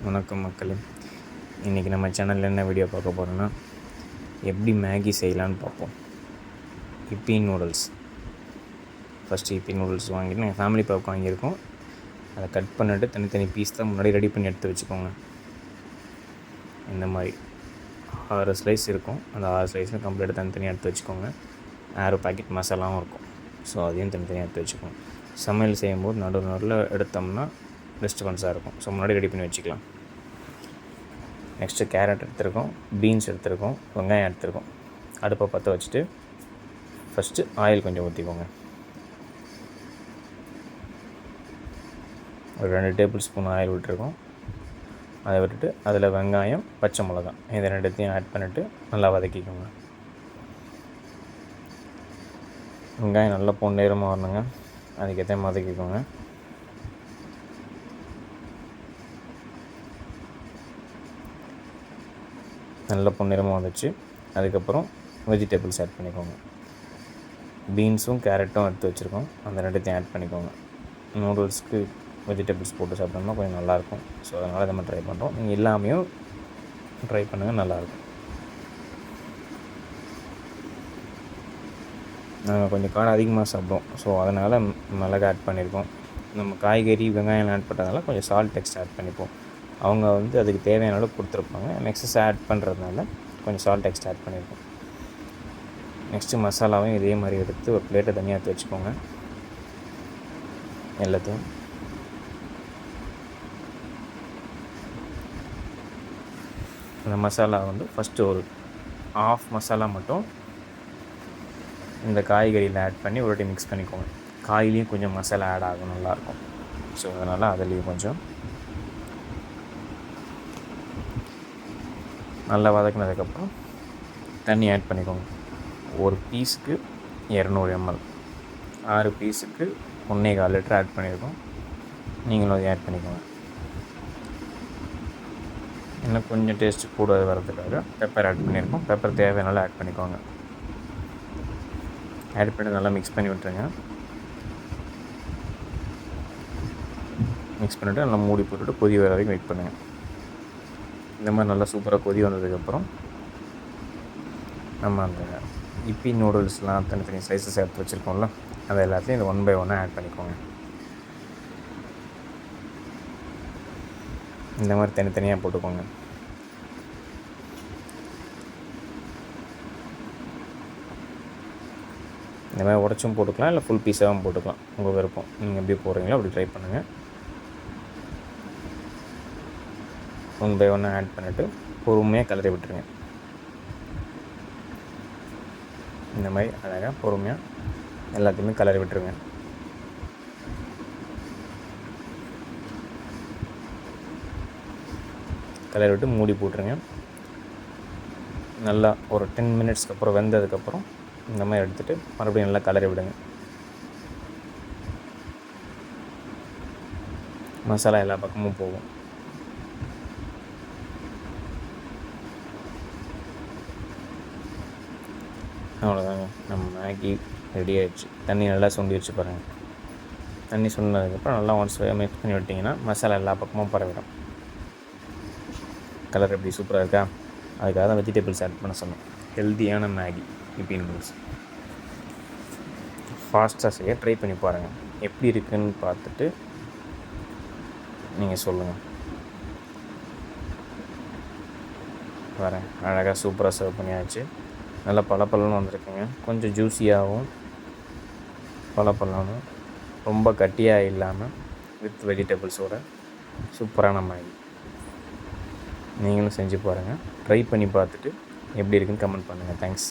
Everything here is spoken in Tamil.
வணக்கம் மக்களே. இன்றைக்கி நம்ம சேனலில் என்ன வீடியோ பார்க்க போகிறோன்னா, எப்படி மேகி செய்யலான்னு பார்ப்போம். இப்பி நூடுல்ஸ். ஃபஸ்ட்டு இப்பி நூடுல்ஸ் வாங்கிட்டு நாங்கள் ஃபேமிலி பேக் வாங்கியிருக்கோம். அதை கட் பண்ணிவிட்டு தனித்தனி பீஸ் தான் முன்னாடி ரெடி பண்ணி எடுத்து வச்சுக்கோங்க. இந்த மாதிரி 6 ஸ்லைஸ் இருக்கும். அந்த 6 ஸ்லைஸும் கம்ப்ளீட்டாக தனித்தனியாக எடுத்து வச்சுக்கோங்க. 6 பாக்கெட் மசாலாவும் இருக்கும். ஸோ அதையும் தனித்தனியாக எடுத்து வச்சுக்கோங்க. சமையல் செய்யும்போது நடுவில் எடுத்தோம்னா டிஸ்டர்பன்ஸாக இருக்கும். ஸோ முன்னாடி ரெடி பண்ணி வச்சுக்கலாம். நெக்ஸ்ட்டு கேரட் எடுத்துருக்கோம், பீன்ஸ் எடுத்துருக்கோம், வெங்காயம் எடுத்துருக்கோம். அடுப்பை பற்ற வச்சுட்டு ஃபஸ்ட்டு ஆயில் கொஞ்சம் ஊற்றிக்கோங்க. ஒரு 2 டேபிள் ஸ்பூன் ஆயில் விட்டுருக்கோம். அதை விட்டுட்டு அதில் வெங்காயம், பச்சை மிளகாய் இதை ரெண்டுத்தையும் ஆட் பண்ணிவிட்டு நல்லா வதக்கிக்கோங்க. வெங்காயம் நல்லா பொன்னிறமாக வரணுங்க. அதுக்கேற்ற வதக்கிக்கோங்க. நல்ல பொன்னிறமாக வந்துச்சு. அதுக்கப்புறம் வெஜிடபிள்ஸ் ஆட் பண்ணிக்கோங்க. பீன்ஸும் கேரட்டும் எடுத்து வச்சுருக்கோம். அந்த ரெண்டுத்தையும் ஆட் பண்ணிக்கோங்க. நூடுல்ஸ்க்கு வெஜிடபிள்ஸ் போட்டு சாப்பிட்டோம்னா கொஞ்சம் நல்லாயிருக்கும். ஸோ அதனால் நம்ம ட்ரை பண்ணுறோம். நீங்கள் எல்லாமையும் ட்ரை பண்ணுங்கள், நல்லாயிருக்கும். நாங்கள் கொஞ்சம் காரம் அதிகமாக சாப்பிடுவோம். ஸோ அதனால் மிளகு ஆட் பண்ணியிருக்கோம். நம்ம காய்கறி வெங்காயம் ஆட் பண்ணுறதுனால கொஞ்சம் சால்ட் எக்ஸ்ட்ரா ஆட் பண்ணிப்போம். அவங்க அதுக்கு தேவையான அளவு கொடுத்துருப்பாங்க. எக்ஸஸ் ஆட் பண்ணுறதுனால கொஞ்சம் சால்ட் எக்ஸ்ட்ரா ஆட் பண்ணியிருக்கோம். நெக்ஸ்ட்டு மசாலாவையும் இதே மாதிரி எடுத்து ஒரு பிளேட்டை தனியாக எடுத்து வச்சுக்கோங்க. எல்லாத்தையும் அந்த மசாலா ஃபஸ்ட்டு ஒரு ஆஃப் மசாலா மட்டும் இந்த காய்கறியில் ஆட் பண்ணி ஒரு வாட்டி மிக்ஸ் பண்ணிக்கோங்க. காயிலையும் கொஞ்சம் மசாலா ஆட் ஆகும், நல்லாயிருக்கும். ஸோ அதனால் அதுலேயும் கொஞ்சம் நல்லா வதக்கினதுக்கப்புறம் தண்ணி ஆட் பண்ணிக்கோங்க. ஒரு பீஸுக்கு 200 ml, 6 பீஸுக்கு 1.25 லிட்டர் ஆட் பண்ணியிருக்கோம். நீங்களும் அதை ஆட் பண்ணிக்கோங்க. இன்னும் கொஞ்சம் டேஸ்ட்டு கூட வர்றதுக்காக பெப்பர் ஆட் பண்ணியிருக்கோம். பெப்பர் தேவையானாலும் ஆட் பண்ணிக்கோங்க. ஆட் பண்ணி நல்லா மிக்ஸ் பண்ணி விட்டுருங்க. மிக்ஸ் பண்ணிவிட்டு நல்லா மூடி போட்டுவிட்டு கொதி வர வரைக்கும் வெயிட் பண்ணுங்கள். இந்த மாதிரி நல்லா சூப்பராக கொதி வந்ததுக்கப்புறம் நம்ம அந்த இப்பி நூடுல்ஸ்லாம் தனித்தனி ஸ்லைஸஸ் எடுத்து வச்சுருக்கோம்ல, அதை எல்லாத்தையும் இந்த 1 by 1 ஆட் பண்ணிக்கோங்க. இந்த மாதிரி தனித்தனியாக போட்டுக்கோங்க. இந்த மாதிரி உடச்சும் போட்டுக்கலாம், இல்லை ஃபுல் பீஸாகவும் போட்டுக்கலாம். உங்கள் விருப்பம். நீங்கள் எப்படி போடுறீங்களோ அப்படி ட்ரை பண்ணுங்கள். 1 by 1 ஆட் பண்ணிவிட்டு பொறுமையாக கிளறி விட்டுருங்க. இந்த மாதிரி அழகாக பொறுமையாக எல்லாத்தையுமே கிளறி விட்டுருங்க. கிளறி விட்டு மூடி போட்டுருங்க. நல்லா ஒரு 10 மினிட்ஸ்க்கு அப்புறம் வெந்ததுக்கப்புறம் இந்த மாதிரி எடுத்துகிட்டு மறுபடியும் நல்லா கிளறி விடுங்க. மசாலா எல்லா பக்கமும் போகும். அவ்வளோதாங்க, நம்ம மேகி ரெடி ஆகிடுச்சு. தண்ணி நல்லா சுண்டி வச்சு பாருங்கள். தண்ணி சுண்டினதுக்கப்புறம் நல்லா ஒன்ஸ் மிக்ஸ் பண்ணி விட்டிங்கன்னா மசாலா எல்லா பக்கமும் பரவிடும். கலர் எப்படி சூப்பராக இருக்கா? அதுக்காக தான் வெஜிடபிள்ஸ் ஆட் பண்ண சொன்னோம். ஹெல்த்தியான மேகி இப்பி நூடுல்ஸ் ஃபாஸ்ட்டாக செய்ய ட்ரை பண்ணி பாருங்கள். எப்படி இருக்குதுன்னு பார்த்துட்டு நீங்கள் சொல்லுங்கள். வரேன். அழகாக சூப்பராக சர்வ் பண்ணியாச்சு. நல்லா பலப்பலன்னு வந்திருக்குங்க. கொஞ்சம் ஜூஸியாகவும் பலப்பலனும், ரொம்ப கட்டியாக இல்லாமல் வித் வெஜிடபிள்ஸோட சூப்பரான மேகி. நீங்களும் செஞ்சு பாருங்கள். ட்ரை பண்ணி பார்த்துட்டு எப்படி இருக்குன்னு கமெண்ட் பண்ணுங்கள். தேங்க்ஸ்.